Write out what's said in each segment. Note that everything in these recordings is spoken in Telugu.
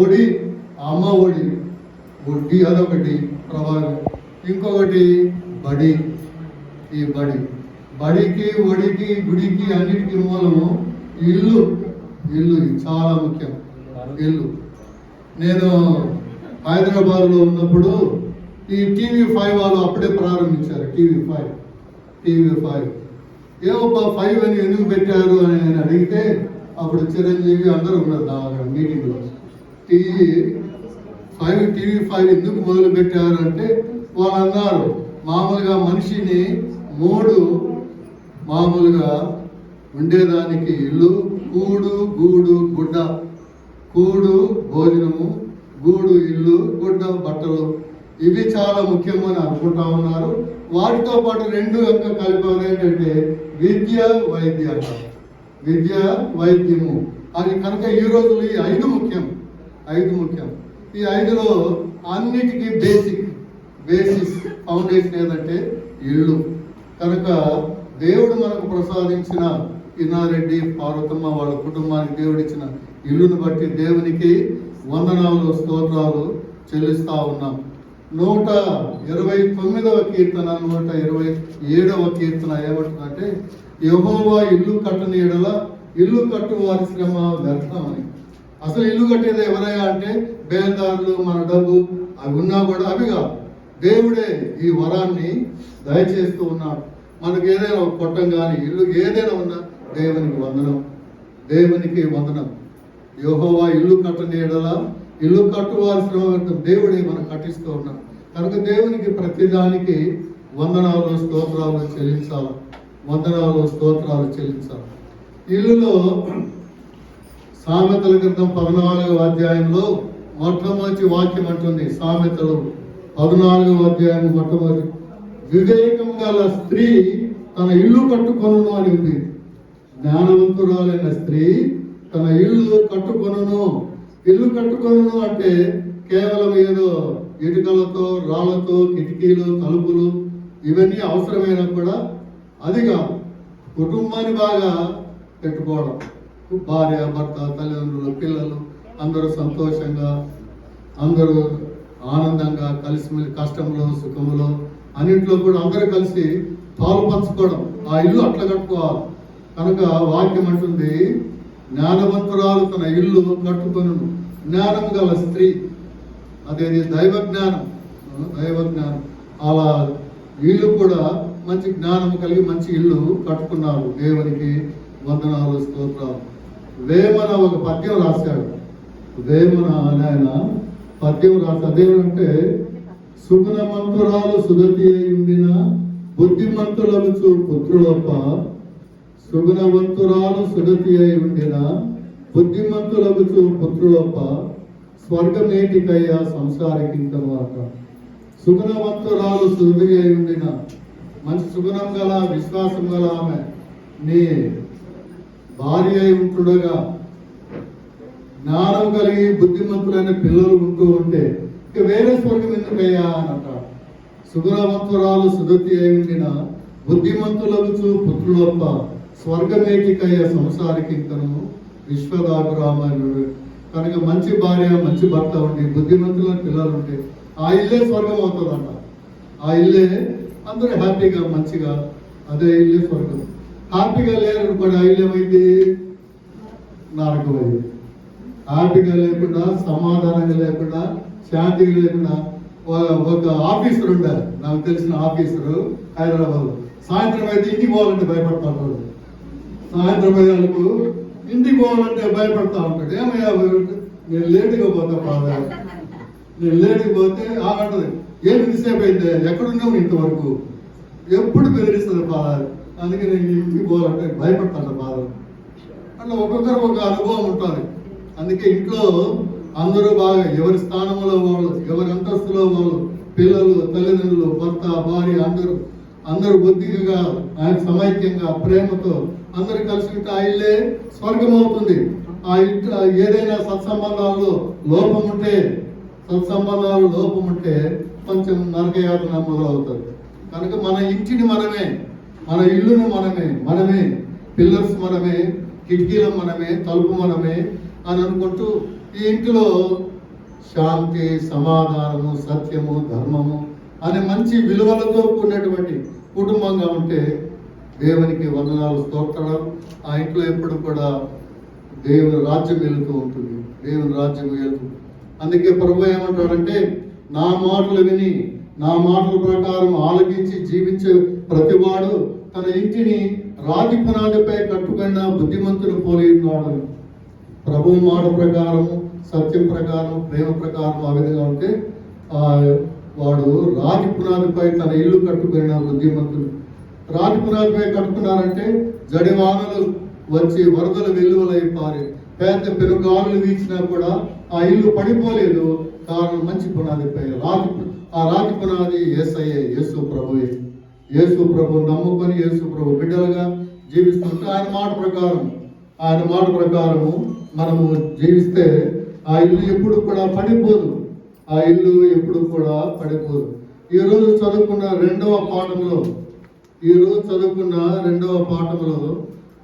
ఒడి, అమ్మ ఒడి, వడ్డీ అదొకటి ప్రభావం. ఇంకొకటి బడి. ఈ బడికి, ఒడికి, గుడికి అన్నిటికీ మూలము ఇల్లు. ఇల్లు చాలా ముఖ్యం. ఇల్లు. నేను హైదరాబాద్లో ఉన్నప్పుడు ఈ TV5 వాళ్ళు అప్పుడే ప్రారంభించారు. TV5 ఏమబ్బా 5 అని ఎందుకు పెట్టారు అని నేను అడిగితే అప్పుడు చిరంజీవి అందరూ ఉన్నారు మీటింగ్లో. TV5 ఎందుకు మొదలు పెట్టారు అంటే వాళ్ళు అన్నారు, మామూలుగా మనిషిని 3 మామూలుగా ఉండేదానికి ఇల్లు, కూడు, గూడు, గుడ్డ. కూడు భోజనము, గూడు ఇల్లు, గుడ్డ బట్టలు, ఇవి చాలా ముఖ్యమని అనుకుంటా ఉన్నారు. వాటితో పాటు 2 ఇంకా కలిపేది ఏంటంటే విద్య, వైద్య అంటారు. విద్య, వైద్యము అది కనుక ఈ రోజులు ఈ 5 ముఖ్యం. ఈ 5లో అన్నిటికీ బేసిస్ ఫౌండేషన్ ఏదంటే ఇల్లు. కనుక దేవుడు మనకు ప్రసాదించిన ఇన్నారెడ్డి, పార్వతమ్మ వాళ్ళ కుటుంబానికి దేవుడిచ్చిన ఇల్లును బట్టి దేవునికి వందనాలు, స్తోత్రాలు చెల్లిస్తా ఉన్నాం. 129వ కీర్తన, 127వ కీర్తన ఏమంటుందంటే యెహోవా ఇల్లు కట్టని యెడల ఇల్లు కట్టు వారి శ్రమ వ్యర్థమని. అసలు ఇల్లు కట్టేది ఎవరయ్యా అంటే బేల్దారులు, మన డబ్బు అవి ఉన్నా కూడా అవి కాదు. దేవుడే ఈ వరాన్ని దయచేస్తూ ఉన్నాడు. మనకు ఏదైనా కొట్టం కానీ ఇల్లు ఏదైనా ఉన్నా దేవునికి వందనం. యెహోవా ఇల్లు కట్టని యెడల ఇల్లు కట్టువారి శ్రమ వ్యర్థం. దేవుడే మనం కట్టిస్తూ ఉన్నాం. కనుక దేవునికి ప్రతిదానికి వందనాలు, స్తోత్రాలు చెల్లించాలి. ఇల్లులో సామెతల గ్రంథం 14వ అధ్యాయంలో మొట్టమొదటి వాక్యం అంటుంది. సామెతలు 14వ అధ్యాయం మొట్టమొదటి, వివేకం గల స్త్రీ తన ఇల్లు కట్టుకొనును అని ఉంది. జ్ఞానవంతురాలైన స్త్రీ తన ఇల్లు కట్టుకొనును. ఇల్లు కట్టుకొనును అంటే కేవలం ఏదో ఇటుకలతో, రాళ్లతో, కిటికీలు, తలుపులు ఇవన్నీ అవసరమైనా కూడా అది కాదు. కుటుంబాన్ని బాగా పెట్టుకోవడం, భార్య, భర్త, తల్లిదండ్రులు, పిల్లలు అందరూ సంతోషంగా, అందరూ ఆనందంగా కలిసిమెలిసి కష్టంలో, సుఖంలో అన్నింటిలో కూడా అందరూ కలిసి పాలు పంచుకోవడం. ఆ ఇల్లు అట్లా కట్టుకోవాలి. కనుక వాక్యం అంటుంది, జ్ఞానవంతురాలు తన ఇల్లు కట్టుకొనును. జ్ఞానం గల స్త్రీ, అదేది దైవ జ్ఞానం. అలా వీళ్ళు కూడా మంచి జ్ఞానం కలిగి మంచి ఇల్లు కట్టుకున్నారు. దేవునికి వందనాలు, స్తోత్రాలు. వేమన ఒక పద్యం రాశాడు. ఆయన పద్యం అదేమంటే, సుగుణమంతురాలు సుగతి అయి ఉండిన బుద్ధిమంతులకు పుత్రులొప్ప. సుగుణవంతురాలు సుగతి అయి ఉండిన బుద్ధిమంతులకు పుత్రులొప్ప. స్వర్గమేటికయ్యా సంసారికి తర్వాత. సుగుణవంతురాలు సుగతి అయి ఉండిన, మంచి సుగుణం గల, విశ్వాసం గల ఆమె నీ భార్య అయి ఉంటుండగా, జ్ఞానం కలిగి బుద్ధిమంతులైన పిల్లలు ఉంటూ ఉంటే ఇక వేరే స్వర్గం ఎందుకయ్యా అని అంటాడు. సుగుణవంతురాలు సుగతి అయి ఉండిన బుద్ధిమంతులకు పుత్రులొప్ప. స్వర్గమేటికయ్య సంసారికి విశ్వదాభిరామాయుడు. కనుక మంచి భార్య, మంచి భర్త ఉండి బుద్ధిమంతులైన పిల్లలు ఉంటే ఆ ఇల్లే స్వర్గం అవుతుందంట. ఆ ఇల్లే అందరూ హ్యాపీగా మంచిగా, అదే ఇల్లే స్వర్గం. హ్యాపీగా లేరు కూడా ఆ ఇల్లు ఏమైంది? నరకమైంది. హ్యాపీగా లేకుండా, సమాధానంగా లేకుండా, శాంతిగా లేకుండా ఒక ఆఫీసర్ ఉండాలి. నాకు తెలిసిన ఆఫీసరు హైదరాబాద్. సాయంత్రం అయితే ఇంటికి పోవాలంటే భయపడతా ఉంటాడు. సాయంత్రం అయ్యేందుకు ఇంటికి పోవాలంటే భయపడతా ఉంటాడు. ఏమయ్యా నేను లేటుగా పోతా ఫాదర్, నేను లేటుగా పోతే ఆగంటది. ఏం మిస్సేపు అయితే ఎక్కడున్నావు ఇంతవరకు, ఎప్పుడు బెదిరిస్తుంది ఫాదర్. అందుకే నేను ఇంటికి పోవాలంటే భయపడతాను ఫాదర్. అట్లా ఒక్కొక్కరు ఒక అనుభవం ఉంటుంది. అందుకే ఇంట్లో అందరూ బాగా ఎవరి స్థానంలో వాళ్ళు, ఎవరి అంతస్తులో వాళ్ళు, పిల్లలు, తల్లిదండ్రులు, భర్త, భార్య అందరూ బుద్ధిగా, ఆయన సమైక్యంగా, ప్రేమతో అందరూ కలిసి ఉంటే ఆ ఇల్లే స్వర్గం అవుతుంది. ఆ ఇంట్లో ఏదైనా సత్సంబంధాలు లోపం ఉంటే కొంచెం నరకయాతన మొదలవుతుంది. కనుక మన ఇంటిని మనమే, మన ఇల్లును మనమే, పిల్లర్స్ మనమే, కిటికీలు మనమే, తలుపు మనమే అని అనుకుంటూ ఈ ఇంటిలో శాంతి, సమాధానము, సత్యము, ధర్మము అనే మంచి విలువలతో కూడినటువంటి కుటుంబంగా ఉంటే దేవునికి వందనాలు, స్తోత్రాలు. ఆ ఇంట్లో ఎప్పుడు కూడా దేవుని రాజ్యం వెళుతూ ఉంటుంది, దేవుని రాజ్యం వెళుతూ. అందుకే ప్రభు ఏమంటాడంటే, నా మాటలు విని నా మాటల ప్రకారం ఆలకించి జీవించే ప్రతివాడు తన ఇంటిని రాతి పునాదిపై కట్టుకున్న బుద్ధిమంతుడు పోలి ఉన్నాడు. ప్రభు మాట ప్రకారము, సత్యం ప్రకారం, ప్రేమ ప్రకారం ఆ విధంగా ఉంటే వాడు రాతి పునాదిపై తన ఇల్లు కట్టుకున్న బుద్ధిమంతుడు. రాతి పునాదిపై కట్టుకున్నారంటే జడివానలు వచ్చి వరదలు వెల్లువలై పారి పెద్ద పెనుగాలులు వీచినా కూడా ఆ ఇల్లు పడిపోలేదు. కారణం మంచి పునాదిపై ఆ రాతి పునాది యేసయ్యే, యేసు ప్రభువే. యేసు ప్రభు నమ్ముకొని యేసు ప్రభు బిడ్డలుగా జీవిస్తుంటే ఆయన మాట ప్రకారము మనము జీవిస్తే ఆ ఇల్లు ఎప్పుడు కూడా పడిపోదు. ఆ ఇల్లు ఎప్పుడు కూడా పడిపోదు. ఈరోజు చదువుకున్న రెండవ పాఠంలో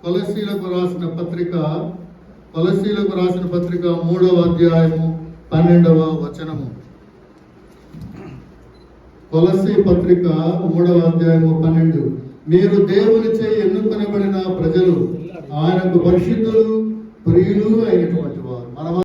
కొలస్సీలకు రాసిన పత్రిక 3వ అధ్యాయము 12వ వచనము. కొలస్సీ పత్రిక 3వ అధ్యాయము 12. మీరు దేవునిచే ఎన్నుకొనబడిన ప్రజలు, ఆయనకు పరిశుద్ధులు, ప్రియులు అయిన